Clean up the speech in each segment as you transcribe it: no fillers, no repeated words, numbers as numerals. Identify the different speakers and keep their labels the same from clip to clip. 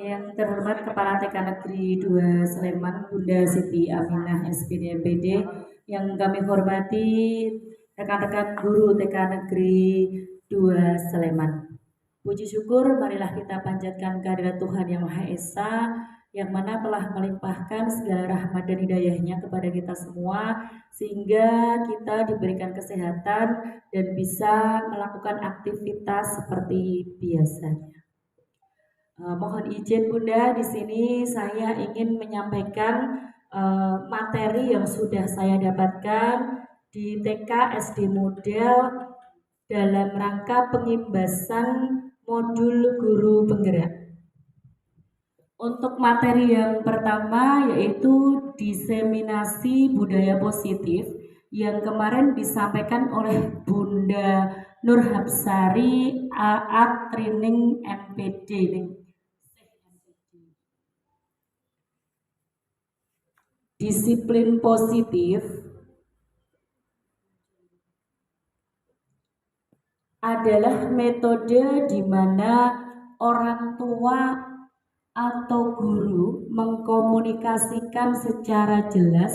Speaker 1: Yang terhormat Kepala TK Negeri 2 Sleman, Bunda Siti Aminah SPD MPD, yang kami hormati rekan-rekan guru TK Negeri 2 Sleman. Puji syukur marilah kita panjatkan kehadirat Tuhan Yang Maha Esa, yang mana telah melimpahkan segala rahmat dan hidayahnya kepada kita semua, sehingga kita diberikan kesehatan dan bisa melakukan aktivitas seperti biasanya. Mohon izin Bunda, di sini saya ingin menyampaikan materi yang sudah saya dapatkan di TK SD Model dalam rangka pengimbasan modul guru penggerak. Untuk materi yang pertama yaitu diseminasi budaya positif yang kemarin disampaikan oleh Bunda Nur Hapsari Art Training MPD. Disiplin positif adalah metode di mana orang tua atau guru mengkomunikasikan secara jelas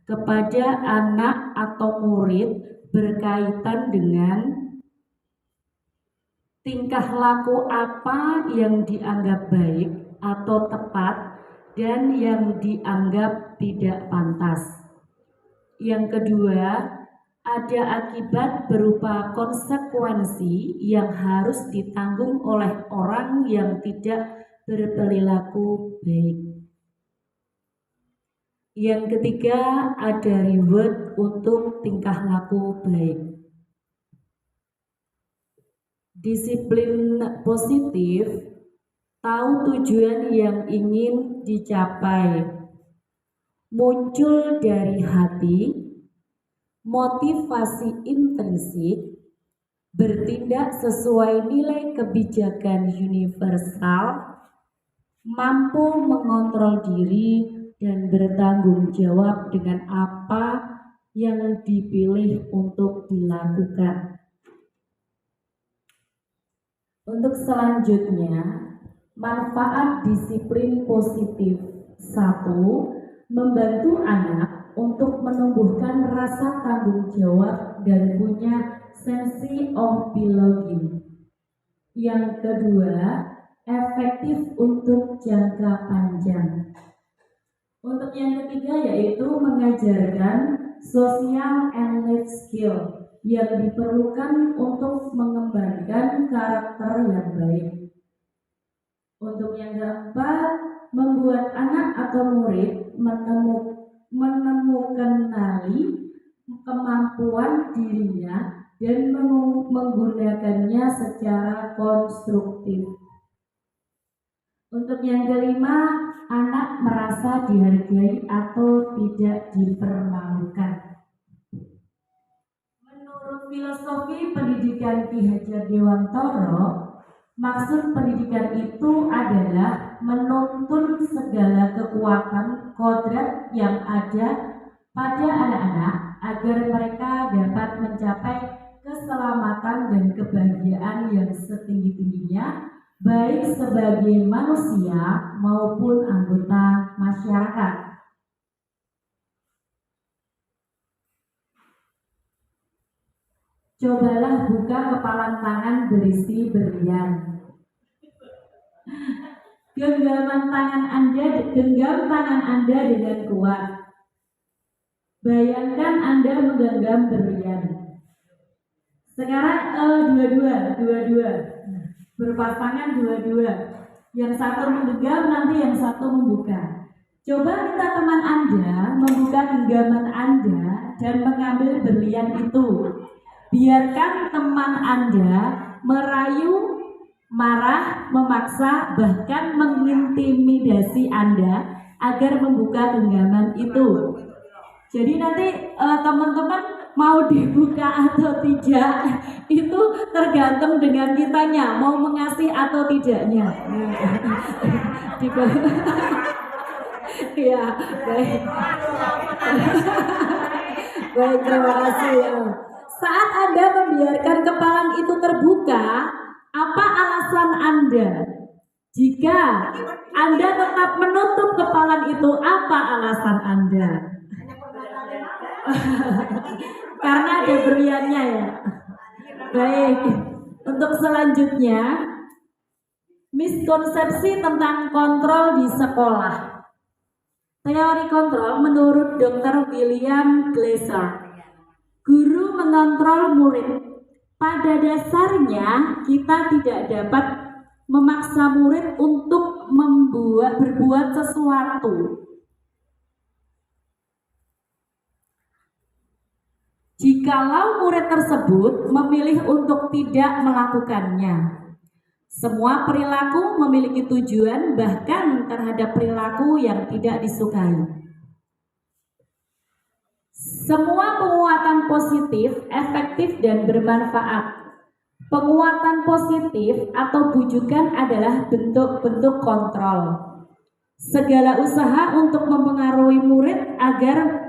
Speaker 1: kepada anak atau murid berkaitan dengan tingkah laku apa yang dianggap baik atau tepat dan yang dianggap tidak pantas. Yang kedua, ada akibat berupa konsekuensi yang harus ditanggung oleh orang yang tidak berperilaku baik. Yang ketiga, ada reward untuk tingkah laku baik. Disiplin positif tahu tujuan yang ingin dicapai, muncul dari hati, motivasi intrinsik, bertindak sesuai nilai kebijakan universal, mampu mengontrol diri dan bertanggung jawab dengan apa yang dipilih untuk dilakukan. Untuk selanjutnya, manfaat disiplin positif. 1. Membantu anak untuk menumbuhkan rasa tanggung jawab dan punya sense of belonging. Yang kedua, efektif untuk jangka panjang. Untuk yang ketiga yaitu mengajarkan social and life skill yang diperlukan untuk mengembangkan karakter yang baik. Untuk yang keempat, membuat anak atau murid menemukan kemampuan dirinya dan menggunakannya secara konstruktif. Untuk yang kelima, anak merasa dihargai atau tidak dipermalukan. Menurut filosofi pendidikan Ki Hajar Dewantara, maksud pendidikan itu adalah menuntun segala kekuatan kodrat yang ada pada anak-anak agar mereka dapat mencapai keselamatan dan kebahagiaan yang setinggi-tingginya, baik sebagai manusia maupun anggota masyarakat. Cobalah buka kepalan tangan berisi berlian. Genggam tangan Anda dengan kuat. Bayangkan Anda menggenggam berlian. Sekarang dua-dua. Berpasangan dua-dua. Yang satu menggenggam, nanti yang satu membuka. Coba minta teman Anda membuka genggaman Anda dan mengambil berlian itu. Biarkan teman Anda merayu, marah, memaksa, bahkan mengintimidasi Anda agar membuka genggaman itu. Jadi nanti teman-teman mau dibuka atau tidak itu tergantung dengan kitanya mau mengasih atau tidaknya. Ya, baik. Baik, terima kasih. Saat Anda membiarkan kepalan itu terbuka, apa alasan Anda? Jika Anda tetap menutup kepalan itu, apa alasan Anda? Karena ada berliannya ya. Baik, untuk selanjutnya, miskonsepsi tentang kontrol di sekolah. Teori kontrol menurut Dr. William Glasser. Guru mengontrol murid. Pada dasarnya kita tidak dapat memaksa murid untuk berbuat sesuatu. Jikalau murid tersebut memilih untuk tidak melakukannya. Semua perilaku memiliki tujuan, bahkan terhadap perilaku yang tidak disukai. Semua penguatan positif, efektif dan bermanfaat. Penguatan positif atau bujukan adalah bentuk-bentuk kontrol. Segala usaha untuk mempengaruhi murid agar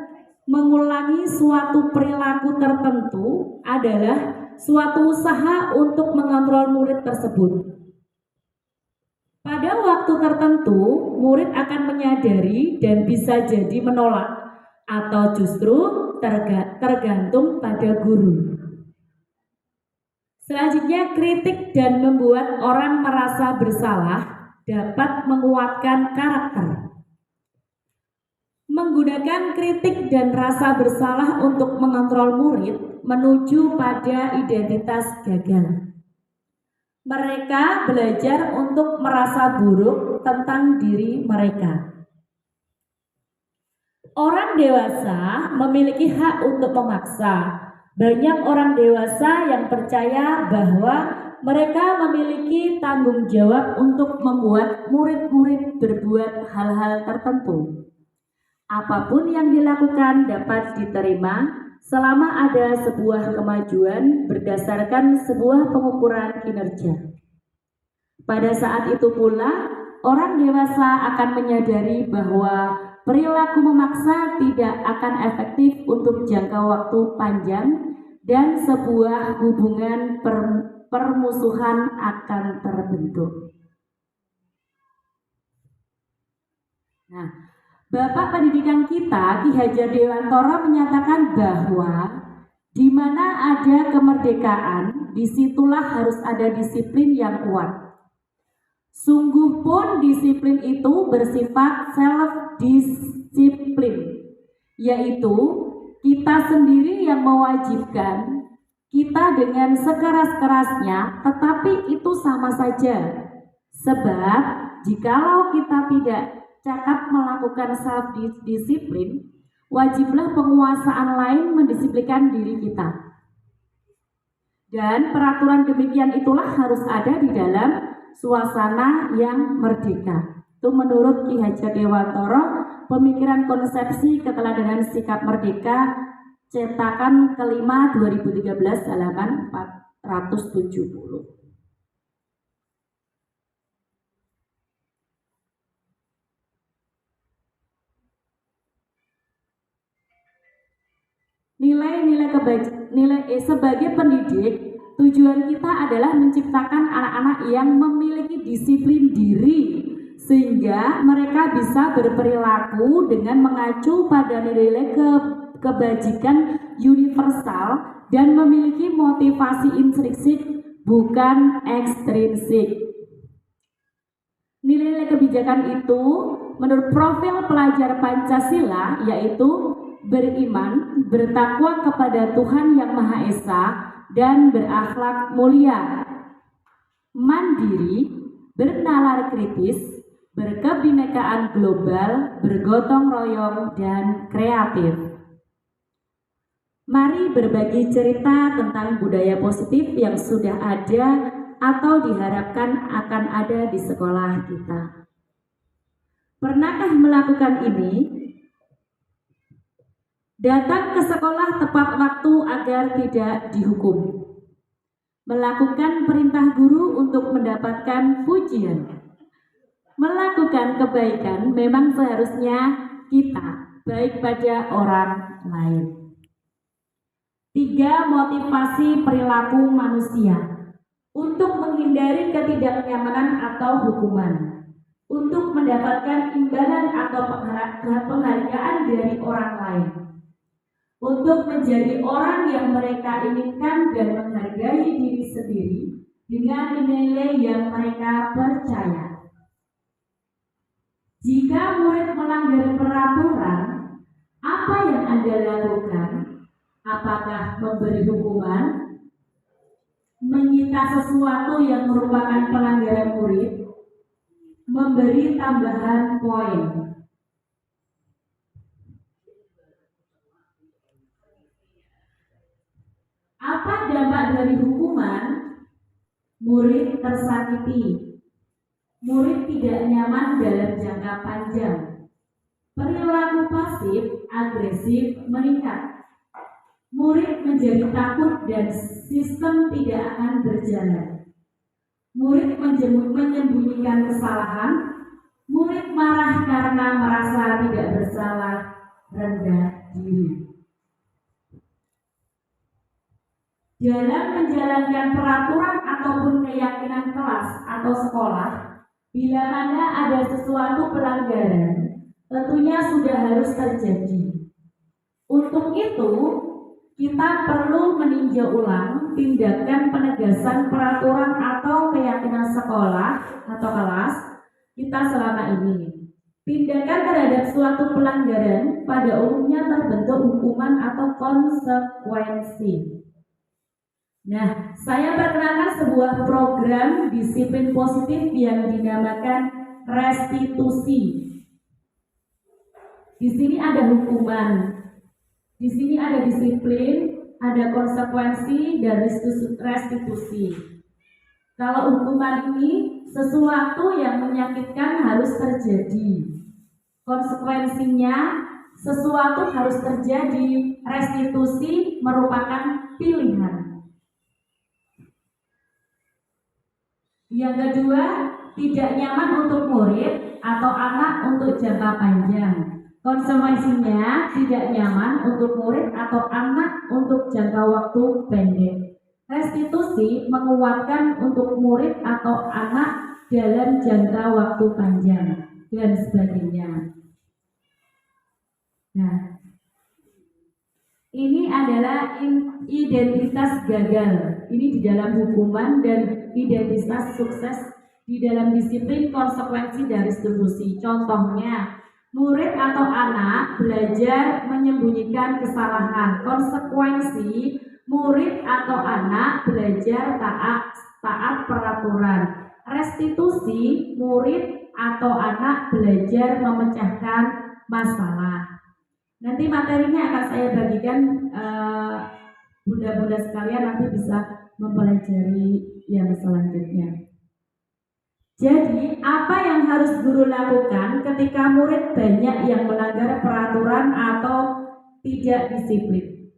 Speaker 1: mengulangi suatu perilaku tertentu adalah suatu usaha untuk mengontrol murid tersebut. Pada waktu tertentu, murid akan menyadari dan bisa jadi menolak atau justru tergantung pada guru. Selanjutnya, kritik dan membuat orang merasa bersalah dapat menguatkan karakter. Menggunakan kritik dan rasa bersalah untuk mengontrol murid menuju pada identitas gagal. Mereka belajar untuk merasa buruk tentang diri mereka. Orang dewasa memiliki hak untuk memaksa. Banyak orang dewasa yang percaya bahwa mereka memiliki tanggung jawab untuk membuat murid-murid berbuat hal-hal tertentu. Apapun yang dilakukan dapat diterima selama ada sebuah kemajuan berdasarkan sebuah pengukuran kinerja. Pada saat itu pula, orang dewasa akan menyadari bahwa perilaku memaksa tidak akan efektif untuk jangka waktu panjang dan sebuah hubungan permusuhan akan terbentuk. Nah, Bapak Pendidikan kita, Ki Hajar Dewantara menyatakan bahwa di mana ada kemerdekaan, disitulah harus ada disiplin yang kuat. Sungguh pun disiplin itu bersifat self-disiplin, yaitu kita sendiri yang mewajibkan kita dengan sekeras-kerasnya, tetapi itu sama saja. Sebab jikalau kita tidak cakap melakukan self-disiplin, wajiblah penguasaan lain mendisiplinkan diri kita. Dan peraturan demikian itulah harus ada di dalam suasana yang merdeka. Itu menurut Ki Hajar Dewantara, Pemikiran Konsepsi Keteladanan Sikap Merdeka, cetakan kelima 2013 halaman 470. Sebagai pendidik, tujuan kita adalah menciptakan anak-anak yang memiliki disiplin diri sehingga mereka bisa berperilaku dengan mengacu pada nilai-nilai kebajikan universal dan memiliki motivasi intrinsik bukan ekstrinsik. Nilai-nilai kebijakan itu menurut profil pelajar Pancasila yaitu beriman, bertakwa kepada Tuhan Yang Maha Esa, dan berakhlak mulia, mandiri, bernalar kritis, berkebinekaan global, bergotong royong, dan kreatif. Mari berbagi cerita tentang budaya positif yang sudah ada atau diharapkan akan ada di sekolah kita. Pernahkah melakukan ini? Datang ke sekolah tepat waktu agar tidak dihukum. Melakukan perintah guru untuk mendapatkan pujian. Melakukan kebaikan memang seharusnya kita baik pada orang lain. 3. Motivasi perilaku manusia. untuk menghindari ketidaknyamanan atau hukuman, untuk mendapatkan imbalan atau penghargaan dari orang lain, untuk menjadi orang yang mereka inginkan dan menghargai diri sendiri dengan nilai yang mereka percaya. Jika murid melanggar peraturan, apa yang Anda lakukan? Apakah memberi hukuman, menyita sesuatu yang merupakan pelanggaran murid, memberi tambahan poin? Apa dampak dari hukuman? Murid tersakiti, murid tidak nyaman dalam jangka panjang, perilaku pasif agresif meningkat, murid menjadi takut dan sistem tidak akan berjalan, murid menyembunyikan kesalahan, murid marah karena merasa tidak bersalah, rendah diri. Dalam menjalankan peraturan ataupun keyakinan kelas atau sekolah, bila mana ada sesuatu pelanggaran, tentunya sudah harus terjadi. Untuk itu, kita perlu meninjau ulang tindakan penegasan peraturan atau keyakinan sekolah atau kelas kita selama ini. Tindakan terhadap suatu pelanggaran pada umumnya terbentuk hukuman atau konsekuensi. Nah, saya perkenalkan sebuah program disiplin positif yang dinamakan restitusi. Di sini ada hukuman, di sini ada disiplin, ada konsekuensi, dan restitusi. Kalau hukuman ini sesuatu yang menyakitkan harus terjadi, konsekuensinya sesuatu harus terjadi, restitusi merupakan pilihan. Yang kedua, tidak nyaman untuk murid atau anak untuk jangka panjang. Konsekuensinya tidak nyaman untuk murid atau anak untuk jangka waktu pendek. Restitusi menguatkan untuk murid atau anak dalam jangka waktu panjang dan sebagainya. Nah, ini adalah identitas gagal. Ini di dalam hukuman dan identitas sukses di dalam disiplin, konsekuensi, dan restitusi. Contohnya, murid atau anak belajar menyembunyikan kesalahan. Konsekuensi, murid atau anak belajar taat peraturan. Restitusi, murid atau anak belajar memecahkan masalah. Nanti materinya akan saya bagikan, bunda-bunda sekalian nanti bisa mempelajari yang selanjutnya. Jadi, apa yang harus guru lakukan ketika murid banyak yang melanggar peraturan atau tidak disiplin?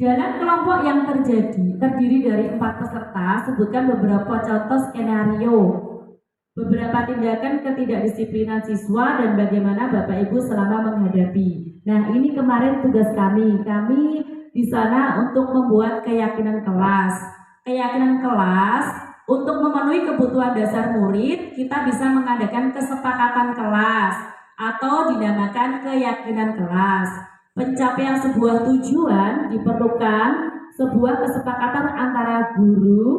Speaker 1: Dalam kelompok yang terdiri dari 4 peserta, sebutkan beberapa contoh skenario, beberapa tindakan ketidakdisiplinan siswa dan bagaimana Bapak Ibu selama menghadapi. Nah, ini kemarin tugas kami. Kami di sana untuk membuat keyakinan kelas. Keyakinan kelas untuk memenuhi kebutuhan dasar murid, kita bisa mengadakan kesepakatan kelas atau dinamakan keyakinan kelas. Pencapaian sebuah tujuan diperlukan sebuah kesepakatan antara guru,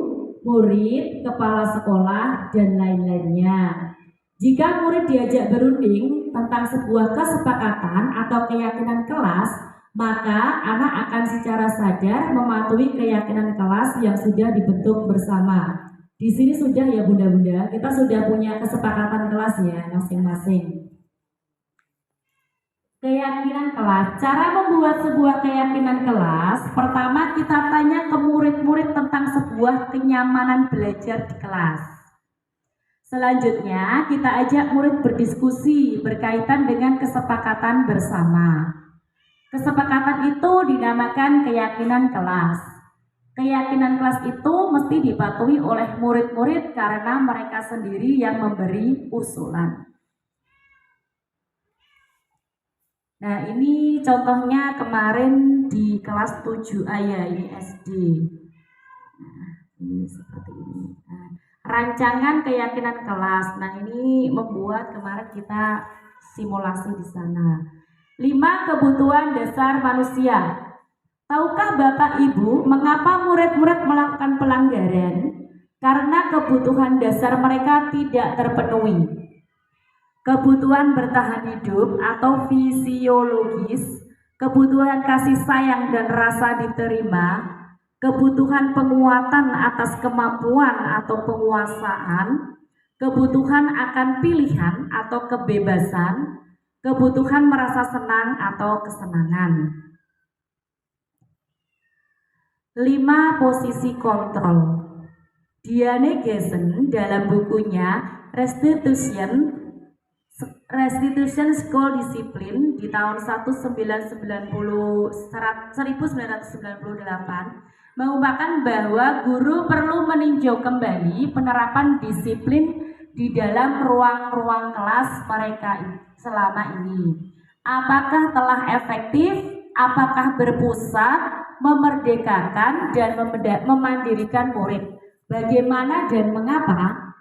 Speaker 1: murid, kepala sekolah, dan lain-lainnya. Jika murid diajak berunding tentang sebuah kesepakatan atau keyakinan kelas, maka anak akan secara sadar mematuhi keyakinan kelas yang sudah dibentuk bersama. Di sini sudah ya bunda-bunda, kita sudah punya kesepakatan kelas ya masing-masing. Keyakinan kelas. Cara membuat sebuah keyakinan kelas, pertama kita tanya ke murid-murid tentang sebuah kenyamanan belajar di kelas. Selanjutnya kita ajak murid berdiskusi berkaitan dengan kesepakatan bersama. Kesepakatan itu dinamakan keyakinan kelas. Keyakinan kelas itu mesti dipatuhi oleh murid-murid karena mereka sendiri yang memberi usulan. Nah, ini contohnya kemarin di kelas 7A ya, ini SD. Nah, ini seperti ini. Nah, rancangan keyakinan kelas. Nah, ini membuat kemarin kita simulasi di sana. 5 kebutuhan dasar manusia. Tahukah Bapak Ibu mengapa murid-murid melakukan pelanggaran? Karena kebutuhan dasar mereka tidak terpenuhi. Kebutuhan bertahan hidup atau fisiologis, kebutuhan kasih sayang dan rasa diterima, kebutuhan penguatan atas kemampuan atau penguasaan, kebutuhan akan pilihan atau kebebasan, kebutuhan merasa senang atau kesenangan. 5 posisi kontrol. Diane Gessen dalam bukunya Restitution School Discipline di tahun 1998 mengungkapkan bahwa guru perlu meninjau kembali penerapan disiplin di dalam ruang-ruang kelas mereka selama ini. Apakah telah efektif? Apakah berpusat, memerdekakan, dan memandirikan murid? Bagaimana dan mengapa?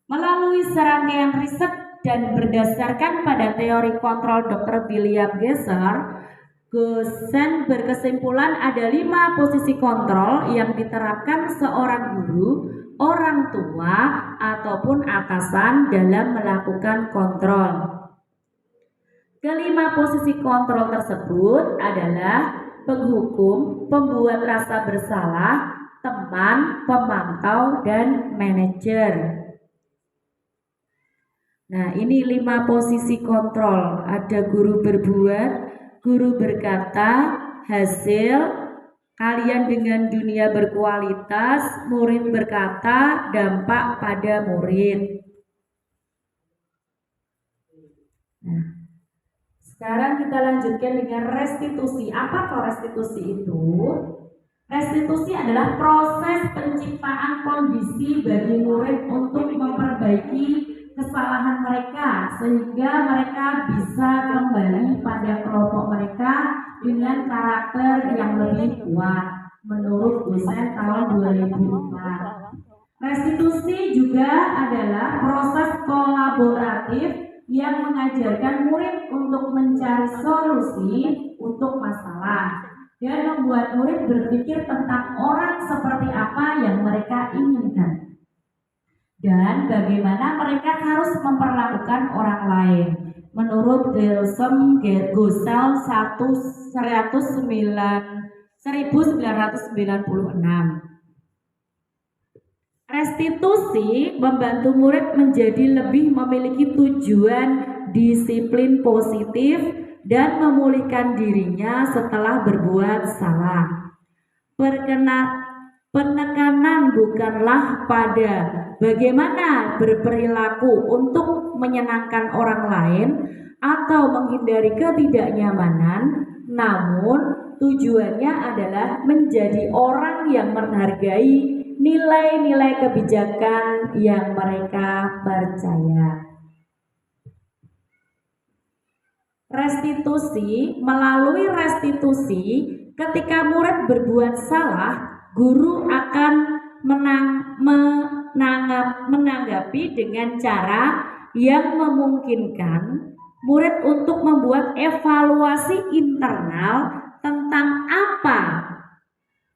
Speaker 1: Melalui serangkaian riset dan berdasarkan pada teori kontrol Dr. William Gessen berkesimpulan ada 5 posisi kontrol yang diterapkan seorang guru, orang tua, ataupun atasan dalam melakukan kontrol. Kelima posisi kontrol tersebut adalah penghukum, pembuat rasa bersalah, teman, pemantau, dan manajer. Nah, ini 5 posisi kontrol. Ada guru berbuat, guru berkata, hasil, kalian dengan dunia berkualitas, murid berkata, dampak pada murid. Nah, sekarang kita lanjutkan dengan restitusi. Apa tuh restitusi itu? Restitusi adalah proses penciptaan kondisi bagi murid untuk memperbaiki kesalahan mereka sehingga mereka bisa kembali pada kelompok mereka dengan karakter yang lebih kuat menurut Gessen tahun 2004. Restitusi juga adalah proses kolaboratif yang mengajarkan murid untuk mencari solusi untuk masalah dan membuat murid berpikir tentang orang seperti apa yang mereka inginkan dan bagaimana mereka harus memperlakukan orang lain. Menurut Gelsem Gosel 1996. Restitusi membantu murid menjadi lebih memiliki tujuan disiplin positif dan memulihkan dirinya setelah berbuat salah. Penekanan bukanlah pada bagaimana berperilaku untuk menyenangkan orang lain atau menghindari ketidaknyamanan, namun tujuannya adalah menjadi orang yang menghargai nilai-nilai kebijakan yang mereka percaya. Restitusi, melalui restitusi, ketika murid berbuat salah, guru akan menanggapi dengan cara yang memungkinkan murid untuk membuat evaluasi internal tentang apa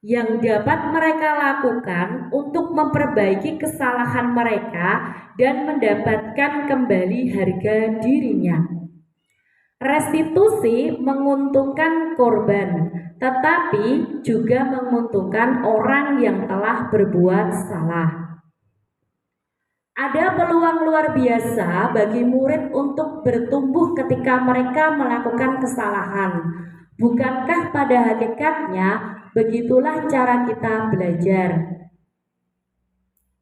Speaker 1: yang dapat mereka lakukan untuk memperbaiki kesalahan mereka dan mendapatkan kembali harga dirinya. Restitusi menguntungkan korban, tetapi juga menguntungkan orang yang telah berbuat salah. Ada peluang luar biasa bagi murid untuk bertumbuh ketika mereka melakukan kesalahan. Bukankah pada hakikatnya begitulah cara kita belajar?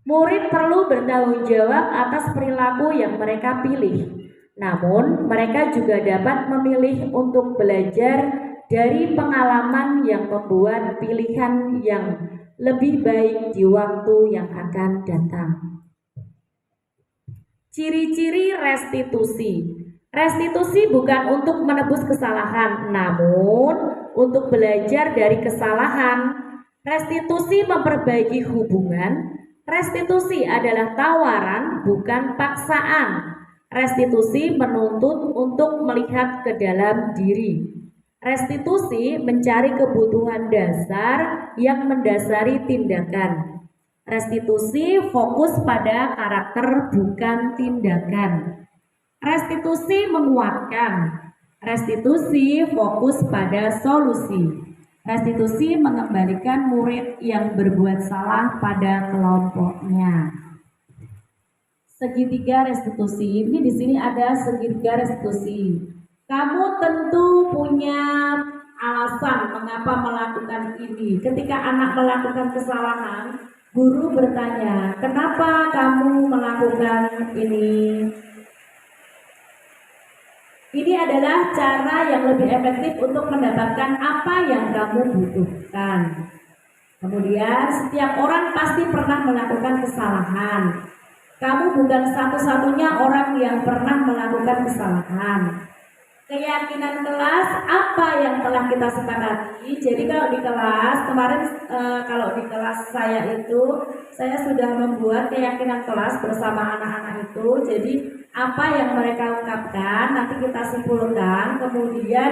Speaker 1: Murid perlu bertanggung jawab atas perilaku yang mereka pilih. Namun, mereka juga dapat memilih untuk belajar dari pengalaman yang membuat pilihan yang lebih baik di waktu yang akan datang. Ciri-ciri restitusi. Restitusi bukan untuk menebus kesalahan, namun untuk belajar dari kesalahan. Restitusi memperbaiki hubungan. Restitusi adalah tawaran, bukan paksaan. Restitusi menuntut untuk melihat ke dalam diri. Restitusi mencari kebutuhan dasar yang mendasari tindakan. Restitusi fokus pada karakter, bukan tindakan. Restitusi menguatkan. Restitusi fokus pada solusi. Restitusi mengembalikan murid yang berbuat salah pada kelompoknya. Segitiga restitusi. Ini di sini ada segitiga restitusi. Kamu tentu punya alasan mengapa melakukan ini. Ketika anak melakukan kesalahan, guru bertanya, "Kenapa kamu melakukan ini?" Ini adalah cara yang lebih efektif untuk mendapatkan apa yang kamu butuhkan. Kemudian, setiap orang pasti pernah melakukan kesalahan. Kamu bukan satu-satunya orang yang pernah melakukan kesalahan. Keyakinan kelas apa yang telah kita sepakati. Jadi kalau di kelas kemarin, kalau di kelas saya itu saya sudah membuat keyakinan kelas bersama anak-anak itu. Jadi apa yang mereka ungkapkan nanti kita simpulkan, kemudian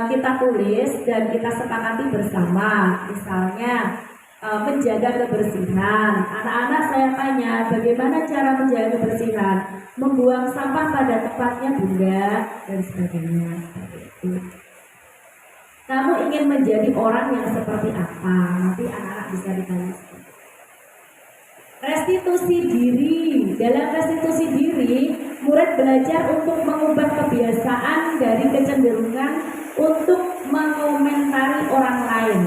Speaker 1: kita tulis dan kita sepakati bersama. Misalnya menjaga kebersihan. Anak-anak saya tanya, bagaimana cara menjaga kebersihan? Membuang sampah pada tempatnya, Bunda, dan sebagainya. Kamu ingin menjadi orang yang seperti apa? Nanti anak-anak bisa ditanya. Restitusi diri. Dalam restitusi diri, murid belajar untuk mengubah kebiasaan dari kecenderungan untuk mengomentari orang lain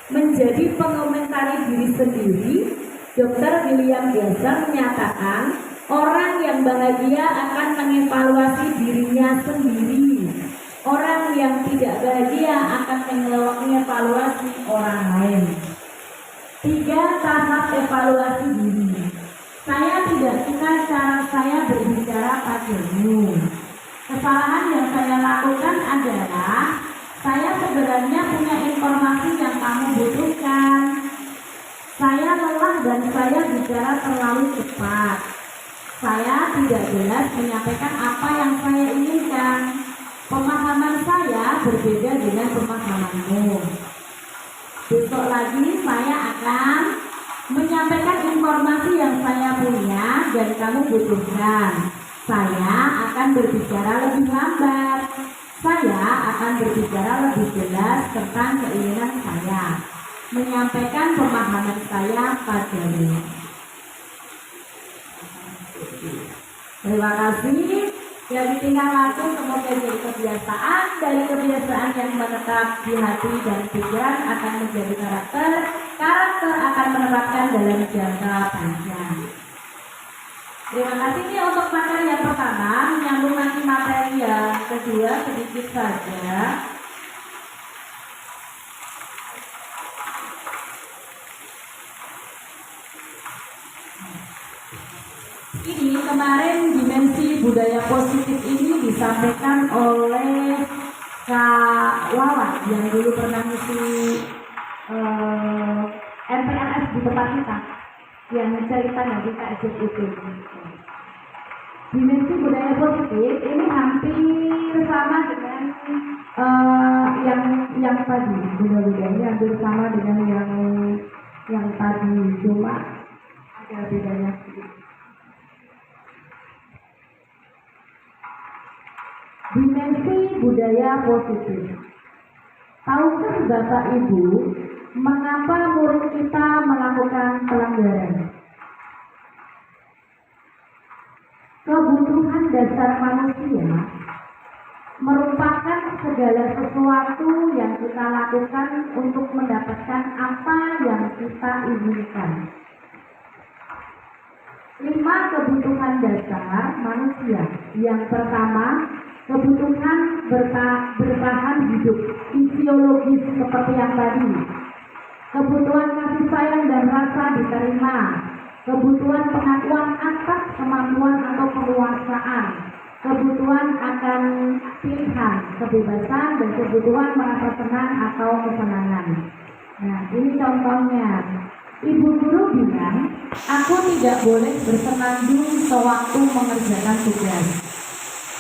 Speaker 1: menjadi pengomentari diri sendiri. Dr. William Glasser menyatakan orang yang bahagia akan mengevaluasi dirinya sendiri. Orang yang tidak bahagia akan mengevaluasi orang lain. 3 tahap evaluasi diri. Saya tidak suka cara saya berbicara padamu. Kesalahan yang saya lakukan adalah saya sebenarnya punya informasi yang kamu butuhkan. Saya lelah dan saya bicara terlalu cepat. Saya tidak jelas menyampaikan apa yang saya inginkan. Pemahaman saya berbeda dengan pemahamanmu. Besok lagi saya akan menyampaikan informasi yang saya punya dan kamu butuhkan. Saya akan berbicara lebih lambat. Saya akan berbicara lebih jelas tentang keinginan saya, menyampaikan pemahaman saya padamu. Terima kasih. Yang ditinggal langsung semoga jadi kebiasaan. Dari kebiasaan yang menetap di hati dan pikiran akan menjadi karakter. Karakter akan menerapkan dalam jangka panjang. Terima kasih. Ini untuk materi yang pertama, menyambung nanti materi yang kedua sedikit saja. Ini kemarin dimensi budaya positif ini disampaikan oleh Kak Wawan yang dulu pernah ngisi MPLS di tempat kita, yang ceritanya di KJ itu. Dimensi budaya positif ini hampir sama dengan yang tadi, beda-bedanya hampir sama dengan yang tadi, cuma ada bedanya sedikit. Dimensi budaya positif. Tahukah Bapak Ibu mengapa murid kita melakukan pelanggaran? Kebutuhan dasar manusia merupakan segala sesuatu yang kita lakukan untuk mendapatkan apa yang kita inginkan. 5 kebutuhan dasar manusia. Yang pertama, kebutuhan bertahan hidup, fisiologis seperti yang tadi. Kebutuhan kasih sayang dan rasa diterima. Kebutuhan pengakuan atas kemampuan atau penguasaan.
Speaker 2: kebutuhan akan pilihan, kebebasan dan kebutuhan merasa senang atau kesenangan. Nah, ini contohnya. Ibu guru bilang, aku tidak boleh bersenandung sewaktu mengerjakan tugas.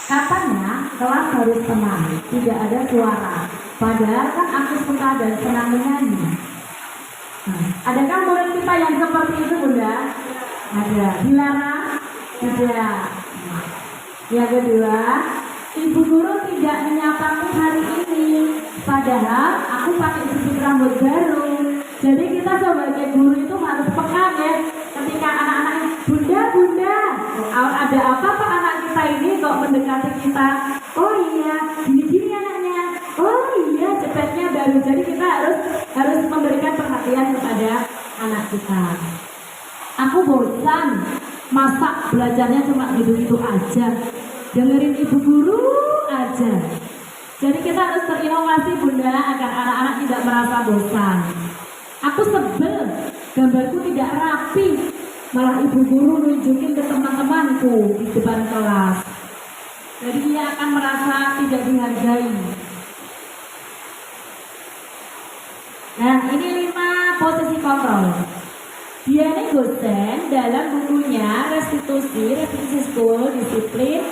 Speaker 2: Katanya, kelas harus tenang, tidak ada suara. Padahal kan aku suka dan senang menyanyi. Adakah murid kita yang seperti itu, Bunda? Ada. Dilarang? Tidak. Yang kedua, ibu guru tidak menyapaku hari ini. Padahal aku pakai sisir rambut baru. Jadi kita sebagai guru itu harus peka ya. Ketika anak-anak, bunda, ada apa Pak anak kita ini kok mendekati kita? Oh iya, gini anaknya. Oh iya, cepetnya baru. Jadi kita harus memberikan perhatian kepada anak kita. Aku bosan, masa belajarnya cuma gitu-gitu aja, dengerin ibu guru aja. Jadi kita harus berinovasi Bunda agar anak-anak tidak merasa bosan. Aku sebel, gambarku tidak rapi, malah ibu guru nunjukin ke teman-temanku di depan kelas. Jadi dia akan merasa tidak dihargai. Nah, ini 5 posisi kontrol. Diane Gosen dalam bukunya Restitusi School Disiplin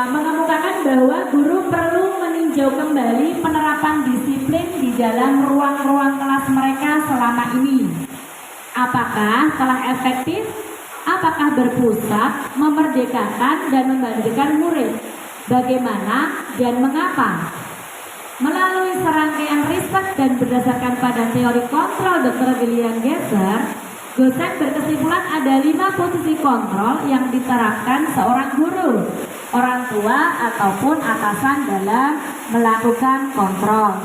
Speaker 2: mengemukakan bahwa guru perlu meninjau kembali penerapan disiplin di dalam ruang-ruang kelas mereka selama ini. Apakah telah efektif? Apakah berpusat, memerdekakan, dan membandingkan murid? Bagaimana dan mengapa? Melalui serangkaian riset dan berdasarkan pada teori kontrol Dr. William Gesser, Gosen berkesimpulan ada 5 posisi kontrol yang diterapkan seorang guru, orang tua ataupun atasan dalam melakukan kontrol.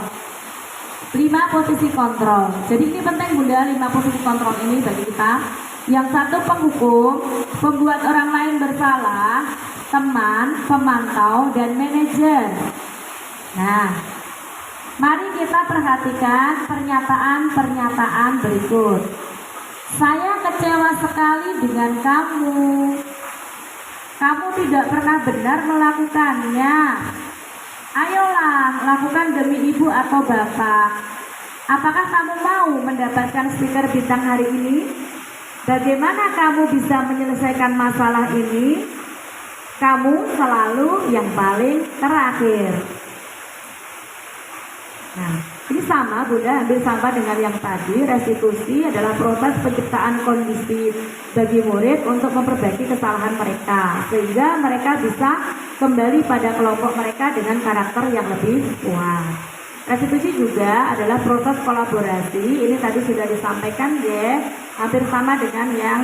Speaker 2: 5 posisi kontrol. Jadi ini penting Bunda, 5 posisi kontrol ini bagi kita. Yang satu penghukum, pembuat orang lain bersalah, teman, pemantau, dan manajer. Nah, mari kita perhatikan pernyataan-pernyataan berikut. Saya kecewa sekali dengan kamu. Kamu tidak pernah benar melakukannya. Ayolah, lakukan demi ibu atau bapak. Apakah kamu mau mendapatkan stiker bintang hari ini? Bagaimana kamu bisa menyelesaikan masalah ini? Kamu selalu yang paling terakhir. Nah, ini sama Bunda, hampir sama dengan yang tadi. Restitusi adalah proses penciptaan kondisi bagi murid untuk memperbaiki kesalahan mereka, sehingga mereka bisa kembali pada kelompok mereka dengan karakter yang lebih kuat. Restitusi juga adalah proses kolaborasi. Ini tadi sudah disampaikan ya, hampir sama dengan yang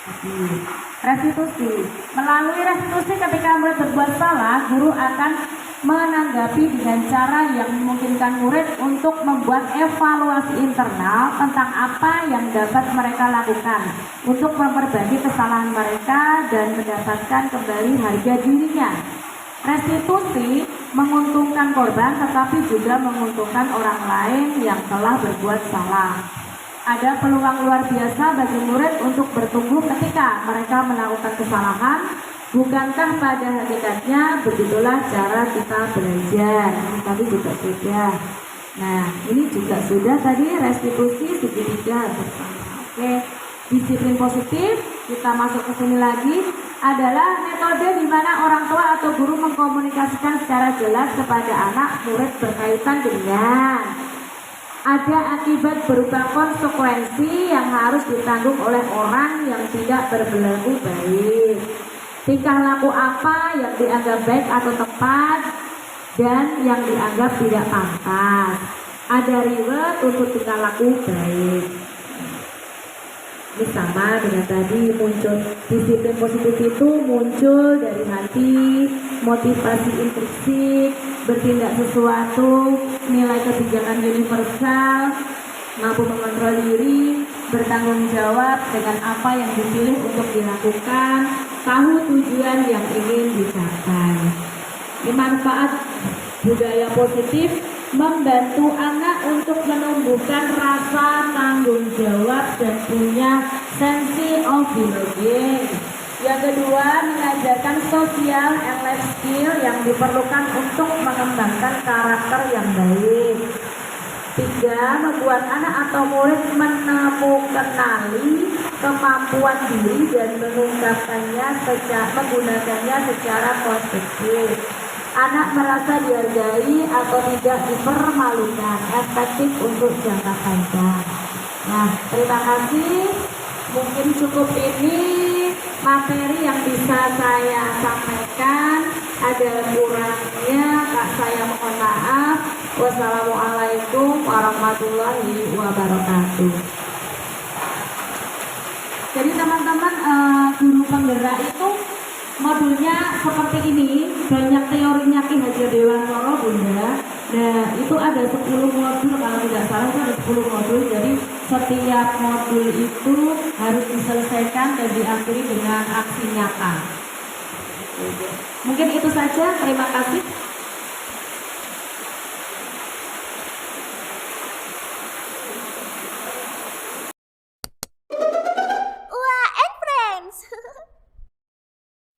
Speaker 2: tadi. Restitusi, melalui restitusi ketika murid berbuat salah, guru akan menanggapi dengan cara yang memungkinkan murid untuk membuat evaluasi internal tentang apa yang dapat mereka lakukan untuk memperbaiki kesalahan mereka dan mendapatkan kembali harga dirinya. Restitusi menguntungkan korban tetapi juga menguntungkan orang lain yang telah berbuat salah. Ada peluang luar biasa bagi murid untuk bertumbuh ketika mereka melakukan kesalahan. Bukankah pada hakikatnya begitulah cara kita belajar? Ini tadi juga sudah. Nah, ini juga sudah tadi restitusi segitiga bersama. Oke, disiplin positif. Kita masuk ke sini lagi adalah metode di mana orang tua atau guru mengkomunikasikan secara jelas kepada anak murid berkaitan dengan ada akibat berupa konsekuensi yang harus ditanggung oleh orang yang tidak berperilaku baik. Tingkah laku apa yang dianggap baik atau tepat dan yang dianggap tidak pantas. Ada reward untuk tingkah laku baik. Ini sama dengan tadi, muncul disiplin positif itu muncul dari hati, motivasi intrinsik, bertindak sesuatu, nilai kebijakan universal, mampu mengontrol diri, bertanggung jawab dengan apa yang dipilih untuk dilakukan, tahu tujuan yang ingin dicapai. Manfaat budaya positif membantu anak untuk menumbuhkan rasa tanggung jawab dan punya sense of belonging. Yang kedua, mengajarkan social and life skill yang diperlukan untuk mengembangkan karakter yang baik. 3. Membuat anak atau murid mengenali kemampuan diri dan menggunakannya secara konstruktif. Anak merasa dihargai atau tidak dipermalukan, efektif untuk jangka panjang. Nah, terima kasih. Mungkin cukup ini materi yang bisa saya sampaikan. Ada kurangnya, Kak, saya mohon maaf. Wassalamualaikum warahmatullahi wabarakatuh. Jadi teman-teman, guru penggerak itu modulnya seperti ini, banyak teorinya Ki Hajar Dewantara, Bunda. Nah, itu ada 10 modul, kalau tidak salah itu ada 10 modul. Jadi setiap modul itu harus diselesaikan dan diakhiri dengan aksi nyata. Mungkin itu saja, terima kasih.